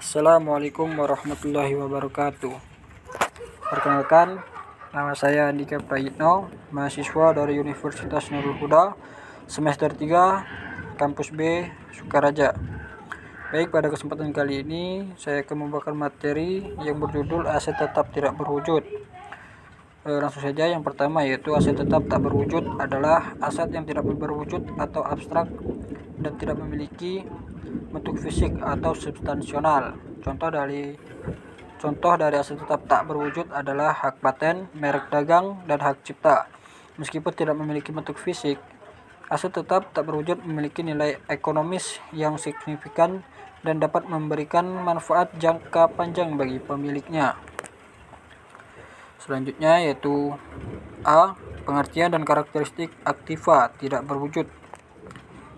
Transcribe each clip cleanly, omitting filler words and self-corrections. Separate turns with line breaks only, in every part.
Assalamualaikum warahmatullahi wabarakatuh. Perkenalkan, nama saya Andika Prayitno, mahasiswa dari Universitas Nurul Huda, semester 3, kampus B, Sukaraja. Baik, pada kesempatan kali ini saya akan membawakan materi yang berjudul aset tetap tidak berwujud. Langsung saja, yang pertama yaitu aset tetap tak berwujud adalah aset yang tidak berwujud atau abstrak dan tidak memiliki bentuk fisik atau substansional. Contoh dari aset tetap tak berwujud adalah hak paten, merek dagang, dan hak cipta. Meskipun tidak memiliki bentuk fisik, aset tetap tak berwujud memiliki nilai ekonomis yang signifikan dan dapat memberikan manfaat jangka panjang bagi pemiliknya. Selanjutnya yaitu A. Pengertian dan karakteristik aktiva tidak berwujud.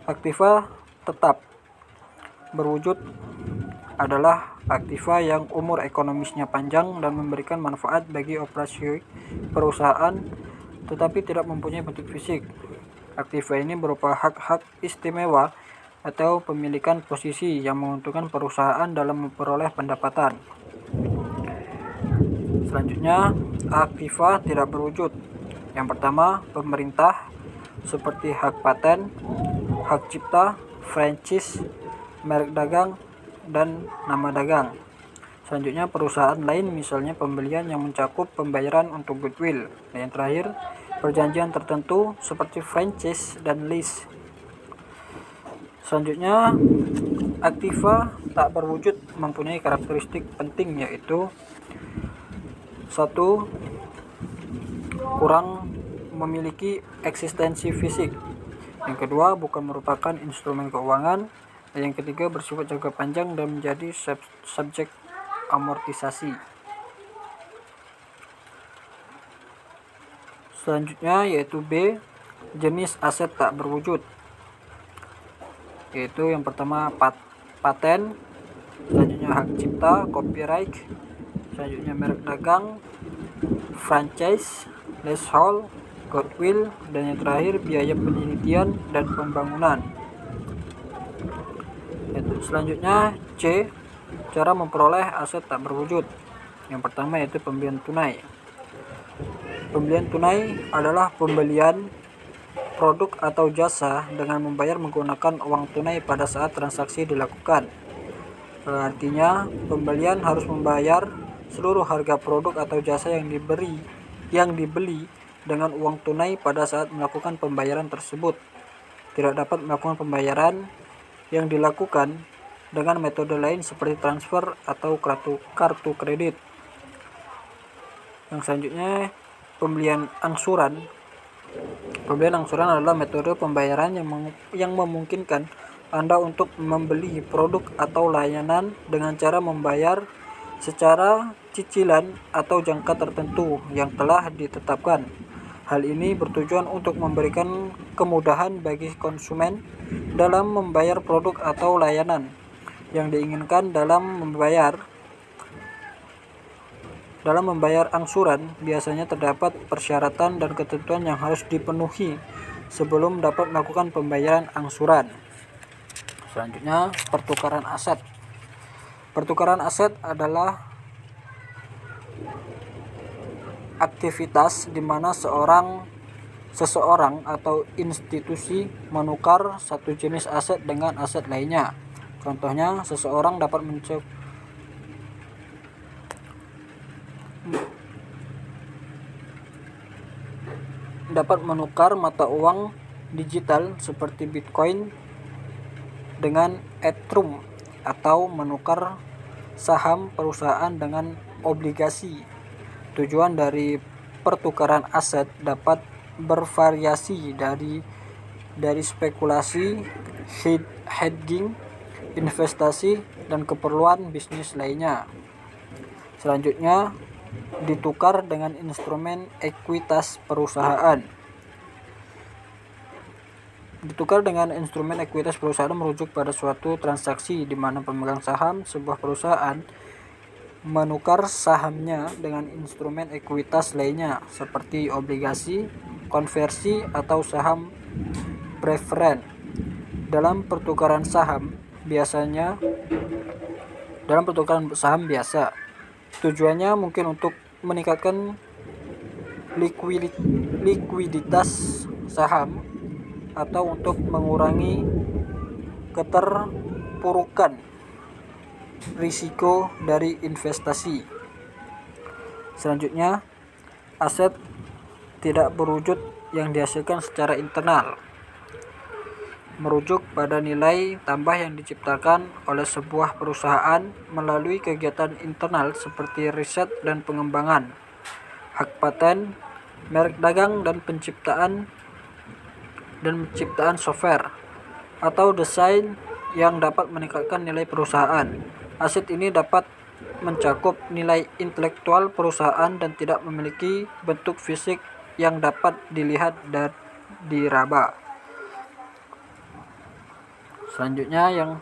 Aktiva tetap berwujud adalah aktiva yang umur ekonomisnya panjang dan memberikan manfaat bagi operasi perusahaan tetapi tidak mempunyai bentuk fisik. Aktiva ini berupa hak-hak istimewa atau pemilikan posisi yang menguntungkan perusahaan dalam memperoleh pendapatan. Selanjutnya, aktiva tidak berwujud. Yang pertama, pemerintah seperti hak paten, hak cipta, franchise, merek dagang, dan nama dagang. Selanjutnya, perusahaan lain misalnya pembelian yang mencakup pembayaran untuk goodwill. Dan yang terakhir, perjanjian tertentu seperti franchise dan lease. Selanjutnya, aktiva tak berwujud mempunyai karakteristik penting yaitu 1. Kurang memiliki eksistensi fisik. Yang kedua, bukan merupakan instrumen keuangan. Dan yang ketiga, bersifat jangka panjang dan menjadi subjek amortisasi. Selanjutnya yaitu B. Jenis aset tak berwujud. Yaitu yang pertama paten, selanjutnya hak cipta, copyright, selanjutnya merek dagang, franchise, leasehold, goodwill, dan yang terakhir biaya penelitian dan pembangunan. Selanjutnya C. Cara memperoleh aset tak berwujud. Yang pertama yaitu pembelian tunai. Pembelian tunai adalah pembelian produk atau jasa dengan membayar menggunakan uang tunai pada saat transaksi dilakukan. Artinya, pembelian harus membayar seluruh harga produk atau jasa yang dibeli dengan uang tunai pada saat melakukan pembayaran tersebut. Tidak dapat melakukan pembayaran yang dilakukan dengan metode lain seperti transfer atau kartu kredit. Yang selanjutnya, pembelian angsuran. Pembelian angsuran adalah metode pembayaran yang memungkinkan Anda untuk membeli produk atau layanan dengan cara membayar secara cicilan atau jangka tertentu yang telah ditetapkan. Hal ini bertujuan untuk memberikan kemudahan bagi konsumen dalam membayar produk atau layanan yang diinginkan. Dalam membayar angsuran, biasanya terdapat persyaratan dan ketentuan yang harus dipenuhi sebelum dapat melakukan pembayaran angsuran. Selanjutnya, pertukaran aset. Pertukaran aset adalah aktivitas di mana seseorang atau institusi menukar satu jenis aset dengan aset lainnya. Contohnya, seseorang dapat menukar mata uang digital seperti Bitcoin dengan Ethereum atau menukar saham perusahaan dengan obligasi. Tujuan dari pertukaran aset dapat bervariasi dari spekulasi, hedging, investasi, dan keperluan bisnis lainnya. Selanjutnya, ditukar dengan instrumen ekuitas perusahaan. Ditukar dengan instrumen ekuitas perusahaan merujuk pada suatu transaksi di mana pemegang saham sebuah perusahaan menukar sahamnya dengan instrumen ekuitas lainnya seperti obligasi, konversi, atau saham preferen. Dalam pertukaran saham, biasanya dalam pertukaran saham biasa. Tujuannya mungkin untuk meningkatkan likuiditas saham atau untuk mengurangi keterpurukan risiko dari investasi. Selanjutnya, aset tidak berwujud yang dihasilkan secara internal merujuk pada nilai tambah yang diciptakan oleh sebuah perusahaan melalui kegiatan internal seperti riset dan pengembangan, hak paten, merek dagang, dan penciptaan software atau desain yang dapat meningkatkan nilai perusahaan. Aset ini dapat mencakup nilai intelektual perusahaan dan tidak memiliki bentuk fisik yang dapat dilihat dan diraba. Selanjutnya yang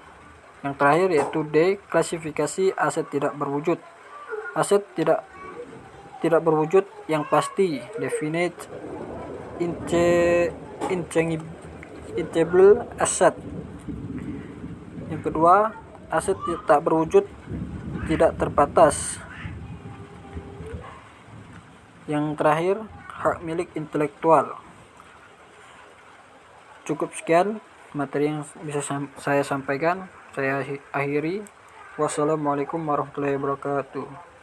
terakhir yaitu D, klasifikasi aset tidak berwujud. Aset tidak berwujud yang pasti, definite intangible asset. Yang kedua, aset tak berwujud tidak terbatas. Yang terakhir, hak milik intelektual. Cukup sekian materi yang bisa saya sampaikan. Saya akhiri. Wassalamualaikum warahmatullahi wabarakatuh.